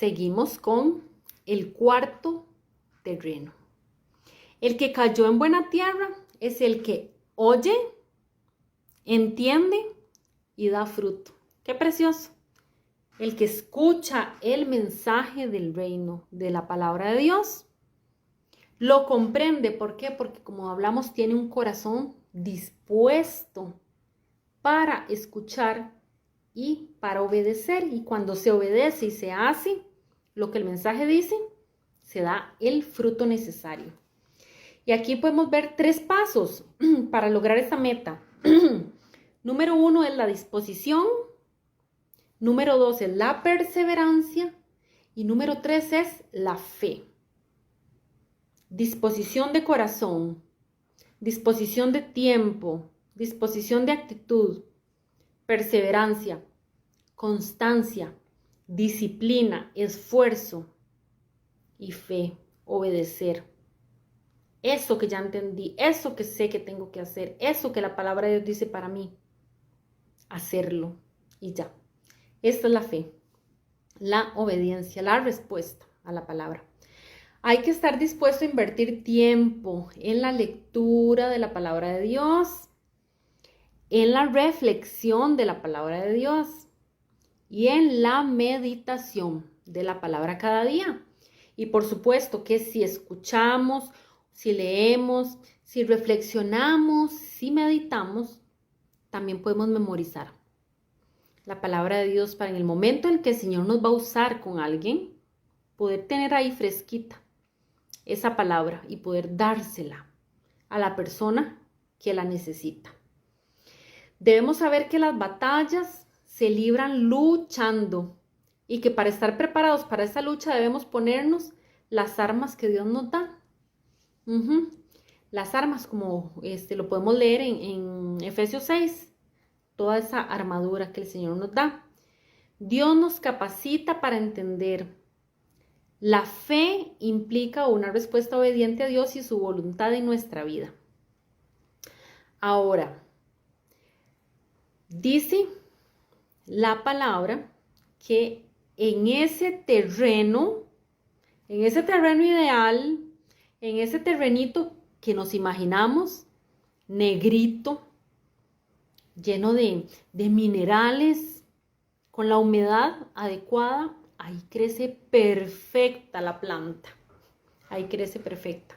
Seguimos con el cuarto terreno. El que cayó en buena tierra es el que oye, entiende y da fruto. ¡Qué precioso! El que escucha el mensaje del reino, de la palabra de Dios, lo comprende. ¿Por qué? Porque como hablamos, tiene un corazón dispuesto para escuchar y para obedecer. Y cuando se obedece y se hace lo que el mensaje dice, se da el fruto necesario. Y aquí podemos ver 3 pasos para lograr esta meta. Número 1 es la disposición. Número 2 es la perseverancia. Y número 3 es la fe. Disposición de corazón, disposición de tiempo, disposición de actitud, perseverancia, constancia, disciplina, esfuerzo y fe, obedecer. Eso que ya entendí, eso que sé que tengo que hacer, eso que la palabra de Dios dice para mí, hacerlo y ya. Esta es la fe, la obediencia, la respuesta a la palabra. Hay que estar dispuesto a invertir tiempo en la lectura de la palabra de Dios, en la reflexión de la palabra de Dios y en la meditación de la palabra cada día. Y por supuesto que si escuchamos, si leemos, si reflexionamos, si meditamos, también podemos memorizar la palabra de Dios para en el momento en que el Señor nos va a usar con alguien, poder tener ahí fresquita esa palabra y poder dársela a la persona que la necesita. Debemos saber que las batallas se libran luchando y que para estar preparados para esa lucha debemos ponernos las armas que Dios nos da. Las armas, como lo podemos leer en Efesios 6, toda esa armadura que el Señor nos da. Dios nos capacita para entender. La fe implica una respuesta obediente a Dios y su voluntad en nuestra vida. Ahora, dice la palabra que en ese terreno ideal, en ese terrenito que nos imaginamos, negrito, lleno de minerales, con la humedad adecuada, ahí crece perfecta la planta. Ahí crece perfecta.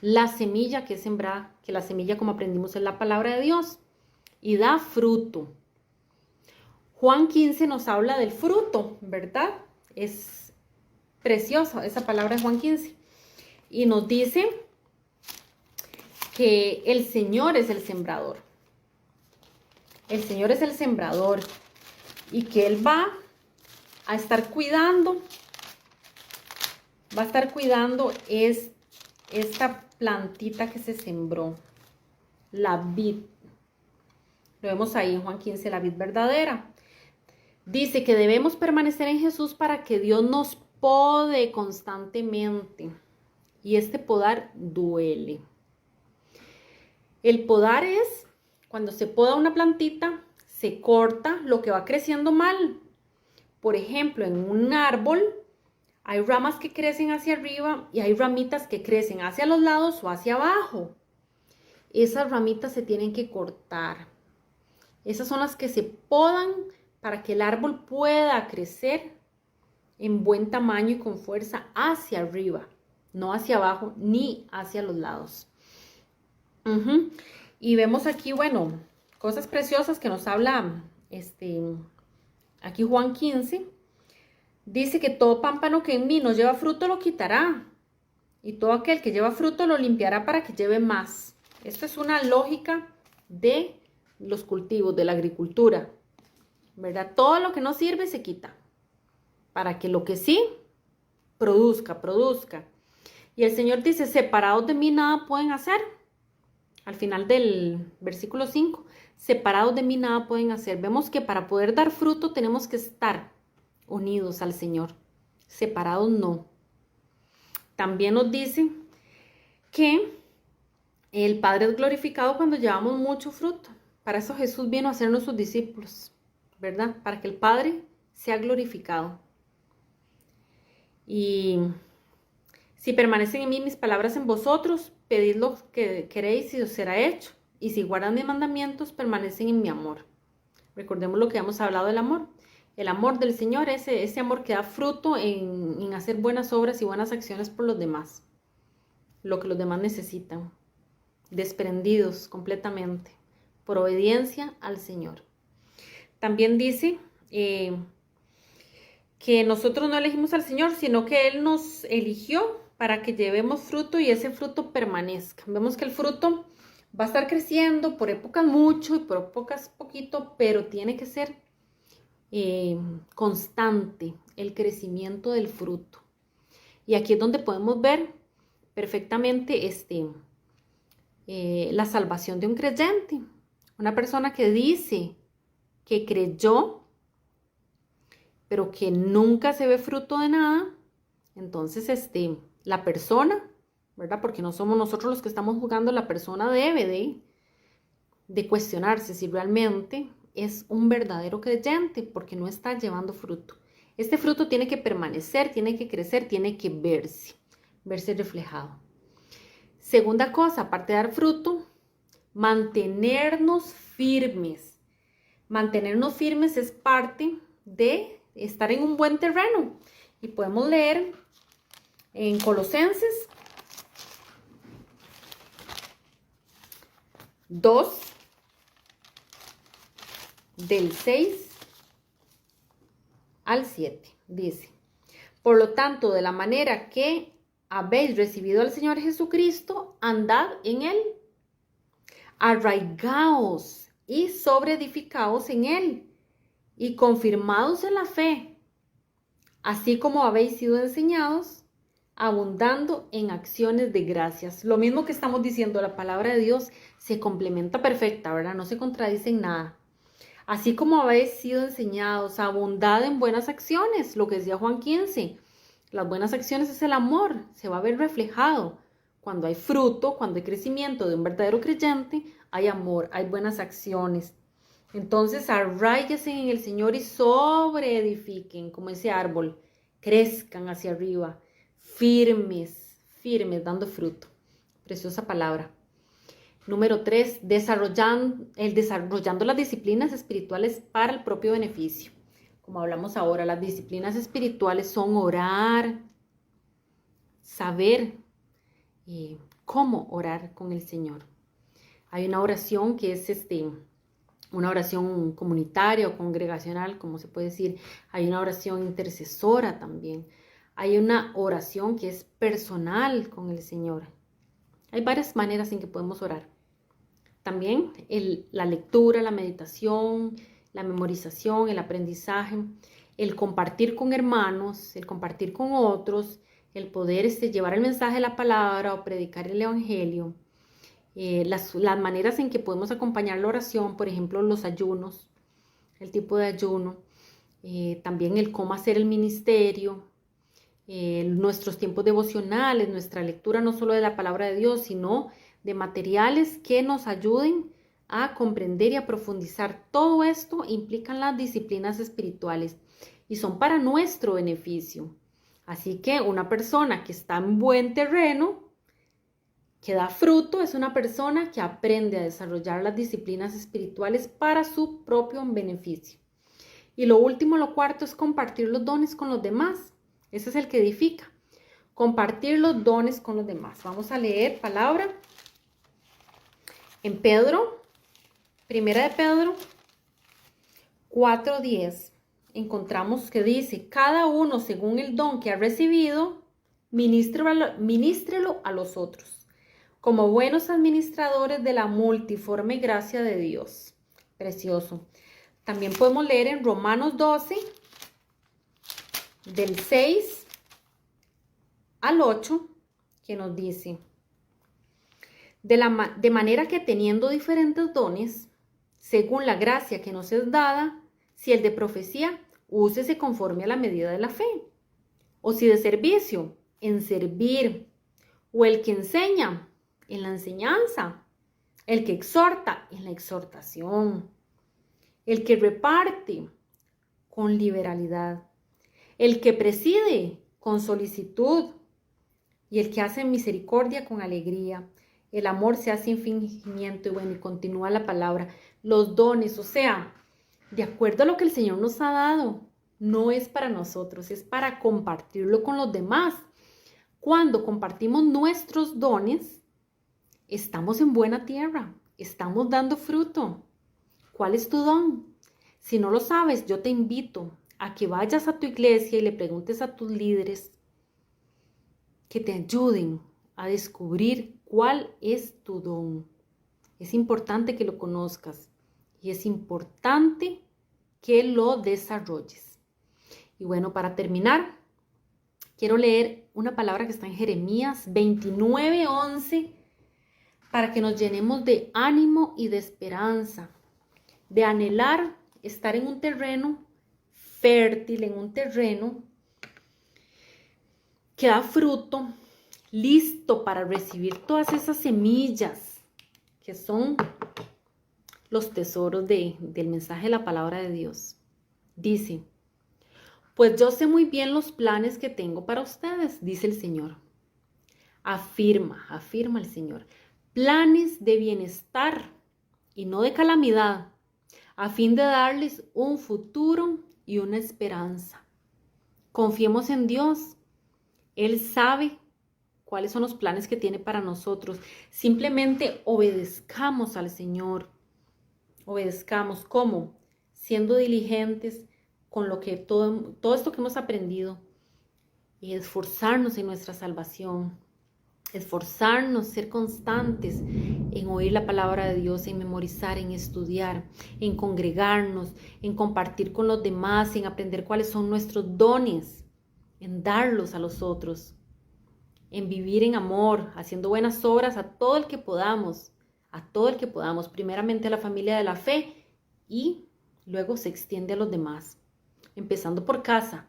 La semilla que es sembrada, que la semilla, como aprendimos, es la palabra de Dios y da fruto. Juan 15 nos habla del fruto, ¿verdad? Es preciosa esa palabra de Juan 15. Y nos dice que el Señor es el sembrador. El Señor es el sembrador y que Él va a estar cuidando, esta plantita que se sembró, la vid. Lo vemos ahí en Juan 15, la vid verdadera. Dice que debemos permanecer en Jesús para que Dios nos pode constantemente. Y este podar duele. El podar es cuando se poda una plantita, se corta lo que va creciendo mal. Por ejemplo, en un árbol hay ramas que crecen hacia arriba y hay ramitas que crecen hacia los lados o hacia abajo. Esas ramitas se tienen que cortar. Esas son las que se podan para que el árbol pueda crecer en buen tamaño y con fuerza hacia arriba, no hacia abajo ni hacia los lados. Y vemos aquí, bueno, cosas preciosas que nos habla aquí Juan 15. Dice que todo pámpano que en mí no lleva fruto lo quitará, y todo aquel que lleva fruto lo limpiará para que lleve más. Esto es una lógica de los cultivos, de la agricultura, ¿verdad? Todo lo que no sirve se quita, para que lo que sí produzca. Y el Señor dice, separados de mí nada pueden hacer. Al final del versículo 5, separados de mí nada pueden hacer. Vemos que para poder dar fruto tenemos que estar unidos al Señor. Separados no. También nos dice que el Padre es glorificado cuando llevamos mucho fruto. Para eso Jesús vino a hacernos sus discípulos, ¿verdad? Para que el Padre sea glorificado. Y si permanecen en mí, mis palabras en vosotros, pedid lo que queréis y os será hecho. Y si guardan mis mandamientos, permanecen en mi amor. Recordemos lo que hemos hablado del amor. El amor del Señor, ese amor que da fruto en hacer buenas obras y buenas acciones por los demás. Lo que los demás necesitan. Desprendidos completamente. Por obediencia al Señor. También dice que nosotros no elegimos al Señor, sino que Él nos eligió para que llevemos fruto y ese fruto permanezca. Vemos que el fruto va a estar creciendo por épocas mucho y por épocas poquito, pero tiene que ser constante el crecimiento del fruto. Y aquí es donde podemos ver perfectamente la salvación de un creyente. Una persona que dice que creyó, pero que nunca se ve fruto de nada, entonces la persona, ¿verdad? Porque no somos nosotros los que estamos jugando, la persona debe de cuestionarse si realmente es un verdadero creyente, porque no está llevando fruto. Este fruto tiene que permanecer, tiene que crecer, tiene que verse reflejado. Segunda cosa, aparte de dar fruto, mantenernos firmes. Mantenernos firmes es parte de estar en un buen terreno. Y podemos leer en Colosenses 2, del 6 al 7. Dice, por lo tanto, de la manera que habéis recibido al Señor Jesucristo, andad en Él. Arraigaos y sobreedificaos en Él y confirmados en la fe, así como habéis sido enseñados, abundando en acciones de gracias. Lo mismo que estamos diciendo, la palabra de Dios se complementa perfecta, ¿verdad? No se contradice en nada. Así como habéis sido enseñados, abundad en buenas acciones, lo que decía Juan 15. Las buenas acciones es el amor, se va a ver reflejado. Cuando hay fruto, cuando hay crecimiento de un verdadero creyente, hay amor, hay buenas acciones. Entonces, arraíguense en el Señor y sobreedifiquen como ese árbol. Crezcan hacia arriba, firmes, dando fruto. Preciosa palabra. Número 3, desarrollando las disciplinas espirituales para el propio beneficio. Como hablamos ahora, las disciplinas espirituales son orar, saber cómo orar con el Señor. Hay una oración que es una oración comunitaria o congregacional, como se puede decir. Hay una oración intercesora también. Hay una oración que es personal con el Señor. Hay varias maneras en que podemos orar. También la lectura, la meditación, la memorización, el aprendizaje, el compartir con hermanos, el compartir con otros, el poder llevar el mensaje de la palabra o predicar el evangelio. Las maneras en que podemos acompañar la oración, por ejemplo, los ayunos, el tipo de ayuno, también el cómo hacer el ministerio, nuestros tiempos devocionales, nuestra lectura no solo de la palabra de Dios, sino de materiales que nos ayuden a comprender y a profundizar. Todo esto implican las disciplinas espirituales y son para nuestro beneficio. Así que una persona que está en buen terreno, que da fruto, es una persona que aprende a desarrollar las disciplinas espirituales para su propio beneficio. Y lo último, lo cuarto, es compartir los dones con los demás. Ese es el que edifica. Compartir los dones con los demás. Vamos a leer palabra en Pedro, primera de Pedro 4:10. Encontramos que dice, cada uno según el don que ha recibido, ministrelo a los otros, como buenos administradores de la multiforme gracia de Dios. Precioso. También podemos leer en Romanos 12, del 6 al 8, que nos dice, de manera que teniendo diferentes dones, según la gracia que nos es dada, si el de profecía, úsese conforme a la medida de la fe, o si de servicio, en servir, o el que enseña, en la enseñanza, el que exhorta, en la exhortación, el que reparte, con liberalidad, el que preside, con solicitud, y el que hace misericordia con alegría. El amor se hace sin fingimiento. Y bueno, y continúa la palabra. Los dones, o sea, de acuerdo a lo que el Señor nos ha dado, no es para nosotros, es para compartirlo con los demás. Cuando compartimos nuestros dones, estamos en buena tierra, estamos dando fruto. ¿Cuál es tu don? Si no lo sabes, yo te invito a que vayas a tu iglesia y le preguntes a tus líderes que te ayuden a descubrir cuál es tu don. Es importante que lo conozcas y es importante que lo desarrolles. Y bueno, para terminar, quiero leer una palabra que está en Jeremías 29:11 para que nos llenemos de ánimo y de esperanza, de anhelar estar en un terreno fértil, en un terreno que da fruto, listo para recibir todas esas semillas que son los tesoros del mensaje de la palabra de Dios. Dice, pues yo sé muy bien los planes que tengo para ustedes, dice el Señor. Afirma el Señor. Planes de bienestar y no de calamidad, a fin de darles un futuro y una esperanza. Confiemos en Dios. Él sabe cuáles son los planes que tiene para nosotros. Simplemente obedezcamos al Señor. Obedezcamos, ¿cómo? Siendo diligentes con lo que todo esto que hemos aprendido y esforzarnos en nuestra salvación. Esforzarnos, ser constantes en oír la palabra de Dios, en memorizar, en estudiar, en congregarnos, en compartir con los demás, en aprender cuáles son nuestros dones, en darlos a los otros, en vivir en amor, haciendo buenas obras a todo el que podamos, primeramente a la familia de la fe y luego se extiende a los demás, empezando por casa.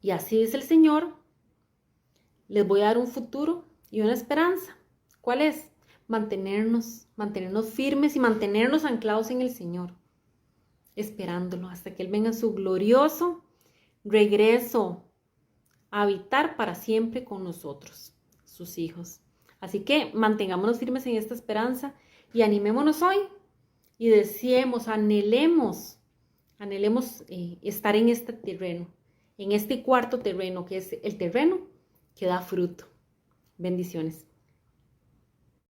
Y así es el Señor. Les voy a dar un futuro y una esperanza. ¿Cuál es? Mantenernos firmes y mantenernos anclados en el Señor, esperándolo hasta que Él venga en su glorioso regreso a habitar para siempre con nosotros, sus hijos. Así que mantengámonos firmes en esta esperanza y animémonos hoy y deseemos, anhelemos estar en este terreno, en este cuarto terreno que es el terreno que da fruto. Bendiciones.